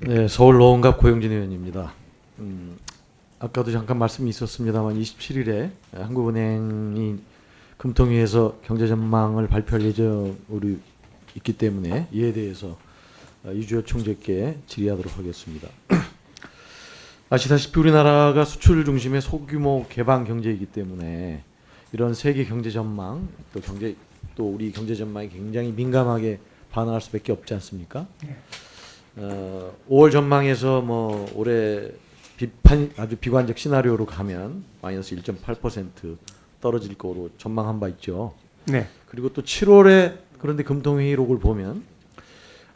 네, 서울 노원갑 고영진 의원입니다. 아까도 잠깐 말씀이 있었습니다만 27일에 한국은행이 금통위에서 경제 전망을 발표할 예정으로 있기 때문에 이에 대해서 이주열 총재께 질의하도록 하겠습니다. 아시다시피 우리나라가 수출 중심의 소규모 개방 경제이기 때문에 이런 세계 경제 전망 또 우리 경제 전망이 굉장히 민감하게 반응할 수밖에 없지 않습니까? 5월 전망에서 뭐 올해 아주 비관적 시나리오로 가면 마이너스 1.8% 떨어질 거로 전망한 바 있죠. 네. 그리고 또 7월에 그런데 금통회의록을 보면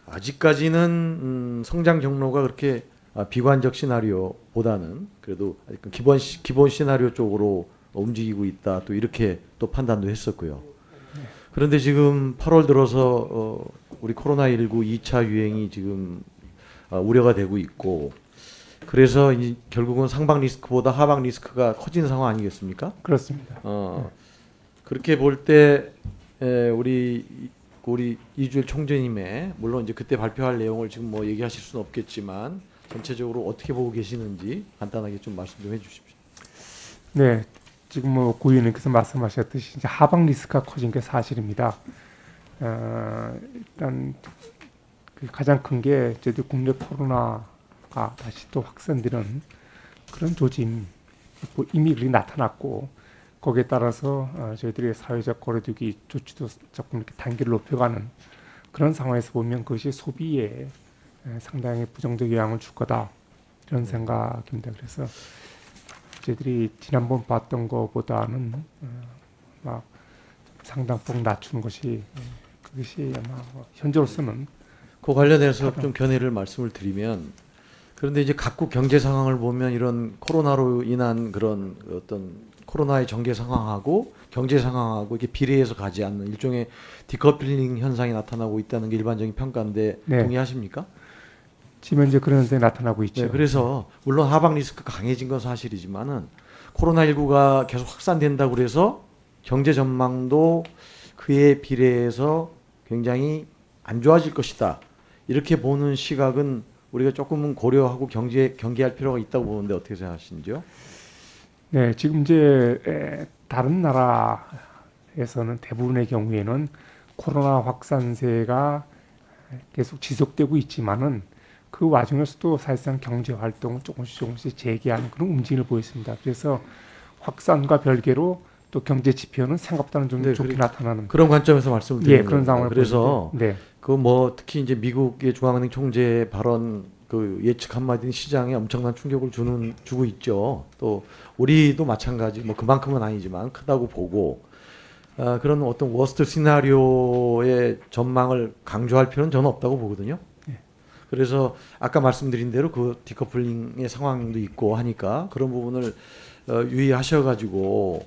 아직까지는 성장 경로가 그렇게 비관적 시나리오보다는 그래도 기본 시나리오 쪽으로 움직이고 있다. 또 이렇게 또 판단도 했었고요. 그런데 지금 8월 들어서 우리 코로나19 2차 유행이 지금 우려가 되고 있고, 그래서 결국은 상방 리스크보다 하방 리스크가 커진 상황 아니겠습니까? 그렇습니다. 그렇게 볼 때 우리 이주일 총재님의 물론 이제 그때 발표할 내용을 지금 뭐 얘기하실 수는 없겠지만 전체적으로 어떻게 보고 계시는지 간단하게 좀 말씀 좀 해주십시오. 네. 지금 뭐 고 의원님께서 말씀하셨듯이 이제 하방 리스크가 커진 게 사실입니다. 일단 가장 큰 게 저희들 국내 코로나가 다시 또 확산되는 그런 조짐 이미 그리 나타났고, 거기에 따라서 저희들의 사회적 거리두기 조치도 조금 이렇게 단계를 높여가는 그런 상황에서 보면 그것이 소비에 상당히 부정적 영향을 줄 거다, 이런 생각입니다. 그래서 저희들이 지난번 봤던 것보다는 막 상당폭 낮추는 것이 그것이 아마 현재로서는 그 관련해서 좀 견해를 말씀을 드리면, 그런데 이제 각국 경제 상황을 보면 이런 코로나로 인한 그런 어떤 코로나의 전개 상황하고 경제 상황하고 이게 비례해서 가지 않는 일종의 디커플링 현상이 나타나고 있다는 게 일반적인 평가인데, 네. 동의하십니까? 지금 현재 그런 현상이 나타나고 있죠. 네, 그래서 물론 하방 리스크가 강해진 건 사실이지만은 코로나19가 계속 확산된다고 그래서 경제 전망도 그에 비례해서 굉장히 안 좋아질 것이다, 이렇게 보는 시각은 우리가 조금은 고려하고 경계할 필요가 있다고 보는데 어떻게 생각하시는지요? 네, 지금 이제 다른 나라에서는 대부분의 경우에는 코로나 확산세가 계속 지속되고 있지만은 그 와중에서도 사실상 경제 활동을 조금씩 재개하는 그런 움직임을 보였습니다. 그래서 확산과 별개로 또 경제 지표는 생각보다는 좀 좋게 나타나는 그런 관점에서 말씀을 드리는 그런 상황을 그래서 보는데, 그 뭐 특히 이제 미국의 중앙은행 총재 발언 그 예측 한마디는 시장에 엄청난 충격을 주고 있죠. 또 우리도 마찬가지, 뭐 그만큼은 아니지만 크다고 보고, 그런 어떤 워스트 시나리오의 전망을 강조할 필요는 저는 없다고 보거든요. 그래서 아까 말씀드린 대로 그 디커플링의 상황도 있고 하니까 그런 부분을 유의하셔가지고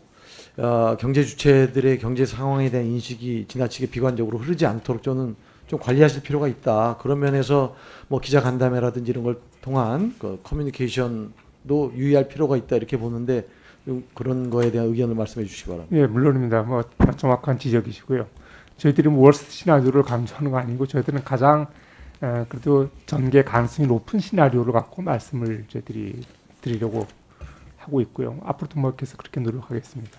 경제 주체들의 경제 상황에 대한 인식이 지나치게 비관적으로 흐르지 않도록 저는 좀 관리하실 필요가 있다. 그런 면에서 뭐 기자 간담회라든지 이런 걸 통한 그 커뮤니케이션도 유의할 필요가 있다, 이렇게 보는데 그런 거에 대한 의견을 말씀해 주시기 바랍니다. 예, 물론입니다. 뭐 정확한 지적이시고요. 저희들이 뭐 월스트 시나리오를 강조하는 거 아니고 저희들은 가장 그래도 전개 가능성이 높은 시나리오를 갖고 말씀을 저희들이 드리려고 하고 있고요. 앞으로도 뭐 계속 그렇게 노력하겠습니다.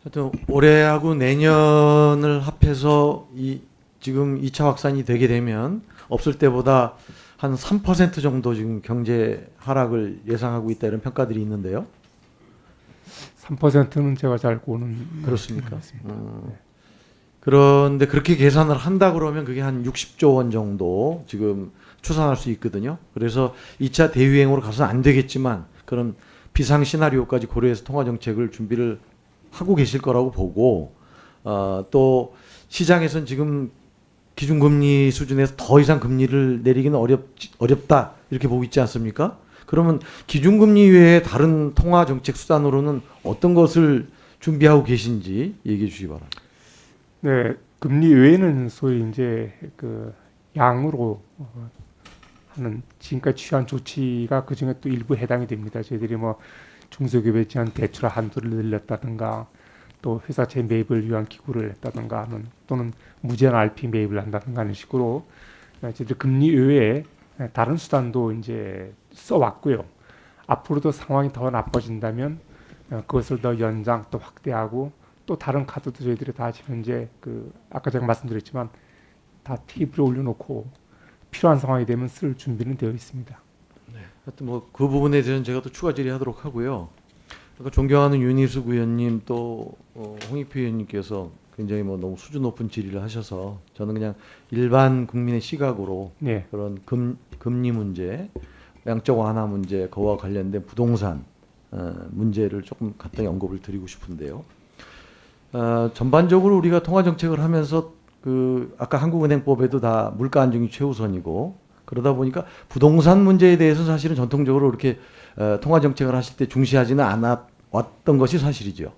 하여튼 올해하고 내년을 합해서 지금 2차 확산이 되게 되면 없을 때보다 한 3% 정도 지금 경제 하락을 예상하고 있다, 이런 평가들이 있는데요. 3%는 제가 잘 보는 그렇습니까? 네. 그런데 그렇게 계산을 한다 그러면 그게 한 60조 원 정도 지금 추산할 수 있거든요. 그래서 2차 대유행으로 가서는 안 되겠지만 그런 비상 시나리오까지 고려해서 통화 정책을 준비를 하고 계실 거라고 보고, 또 시장에서는 지금 기준금리 수준에서 더 이상 금리를 내리기는 어렵다, 이렇게 보고 있지 않습니까? 그러면 기준금리 외에 다른 통화 정책 수단으로는 어떤 것을 준비하고 계신지 얘기해 주시기 바랍니다. 네, 금리 외에는 소위 이제 그 양으로 하는 지금까지 취한 조치가 그 중에 또 일부 해당이 됩니다. 저희들이 뭐 중소기업에 대한 대출 한도를 늘렸다든가, 또 회사채 매입을 위한 기구를 했다든가 하는, 또는 무제한 RP 매입을 한다든가 하는 식으로 저희들 금리 외에 다른 수단도 이제 써왔고요. 앞으로도 상황이 더 나빠진다면 그것을 더 연장 또 확대하고 또 다른 카드도 저희들이 다 지금 현재 그 아까 제가 말씀드렸지만 다 테이블에 올려놓고 필요한 상황이 되면 쓸 준비는 되어 있습니다. 하여튼 뭐 그 부분에 대해서는 제가 또 추가 질의하도록 하고요. 아까 존경하는 윤희숙 의원님 또 홍익표 의원님께서 굉장히 뭐 너무 수준 높은 질의를 하셔서 저는 그냥 일반 국민의 시각으로 네, 그런 금리 문제, 양적 완화 문제, 그와 관련된 부동산 문제를 조금 간단히 언급을 드리고 싶은데요. 전반적으로 우리가 통화 정책을 하면서 그 아까 한국은행법에도 다 물가 안정이 최우선이고 그러다 보니까 부동산 문제에 대해서 사실은 전통적으로 이렇게 통화 정책을 하실 때 중시하지는 않아 왔던 것이 사실이죠.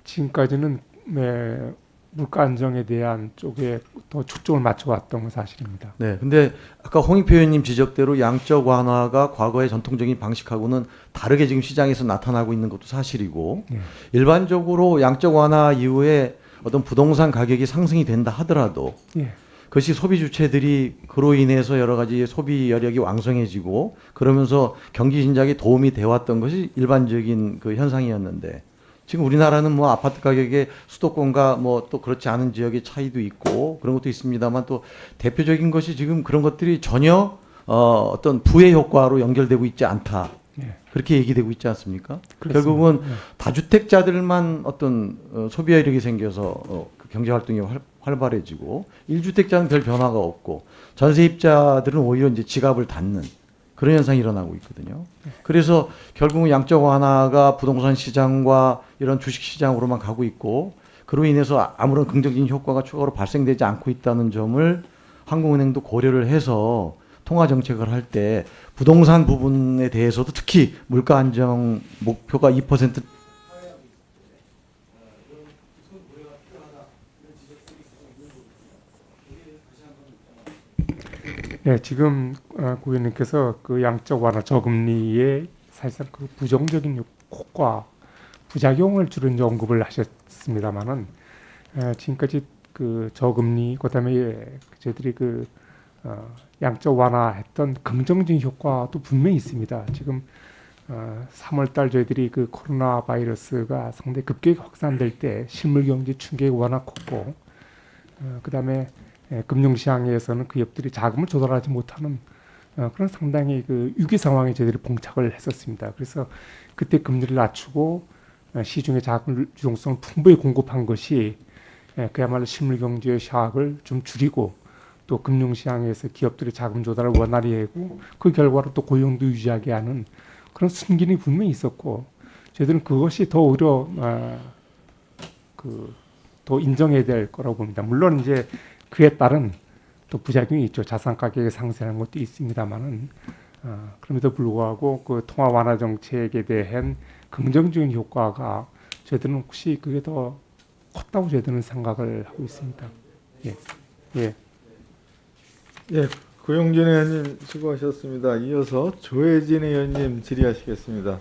지금까지는 물가 안정에 대한 쪽에 더 초점을 맞춰왔던 건 사실입니다. 네, 근데 아까 홍익표 의원님 지적대로 양적 완화가 과거의 전통적인 방식하고는 다르게 지금 시장에서 나타나고 있는 것도 사실이고 네. 일반적으로 양적 완화 이후에 어떤 부동산 가격이 상승이 된다 하더라도 예, 그것이 소비 주체들이 그로 인해서 여러 가지 소비 여력이 왕성해지고 그러면서 경기 진작에 도움이 돼 왔던 것이 일반적인 그 현상이었는데 지금 우리나라는 뭐 아파트 가격의 수도권과 뭐 또 그렇지 않은 지역의 차이도 있고 그런 것도 있습니다만 또 대표적인 것이 지금 그런 것들이 전혀 어떤 부의 효과로 연결되고 있지 않다. 예. 그렇게 얘기되고 있지 않습니까? 그렇습니다. 결국은 예. 다주택자들만 어떤 소비 여력이 생겨서 그 경제 활동이 활발해지고 1주택자는 별 변화가 없고 전세입자들은 오히려 이제 지갑을 닫는 그런 현상이 일어나고 있거든요. 그래서 결국은 양적 완화가 부동산 시장과 이런 주식 시장으로만 가고 있고 그로 인해서 아무런 긍정적인 효과가 추가로 발생되지 않고 있다는 점을 한국은행도 고려를 해서 통화 정책을 할 때 부동산 부분에 대해서도 특히 물가 안정 목표가 2% 네, 지금 고객님께서 그 양적 완화 저금리의 사실상 그 부정적인 효과, 부작용을 주로 이제 언급을 하셨습니다만은 지금까지 그 저금리 그다음에 저희들이 그 양적 완화했던 긍정적인 효과도 분명히 있습니다. 지금 3월달 저희들이 그 코로나 바이러스가 상당히 급격히 확산될 때 실물 경제 충격이 워낙 컸고 그다음에 금융시장에서는 그 기업들이 자금을 조달하지 못하는 그런 상당히 그 위기 상황에 저희들이 봉착을 했었습니다. 그래서 그때 금리를 낮추고 시중에 자금 유동성을 풍부히 공급한 것이 그야말로 실물 경제의 샤크를 좀 줄이고 또 금융시장에서 기업들의 자금 조달을 원활히 하고 그 결과로 또 고용도 유지하게 하는 그런 순기능이 분명히 있었고 저희들은 그것이 더 오히려 더 인정해야 될 거라고 봅니다. 물론 이제 그에 따른 또 부작용이 있죠. 자산 가격이 상승하는 것도 있습니다만은 그럼에도 불구하고 그 통화 완화 정책에 대한 긍정적인 효과가 저희들은 혹시 그게 더 컸다고 저희들은 생각을 하고 있습니다. 예, 예. 예, 고용진 의원님 수고하셨습니다. 이어서 조혜진 의원님 질의하시겠습니다.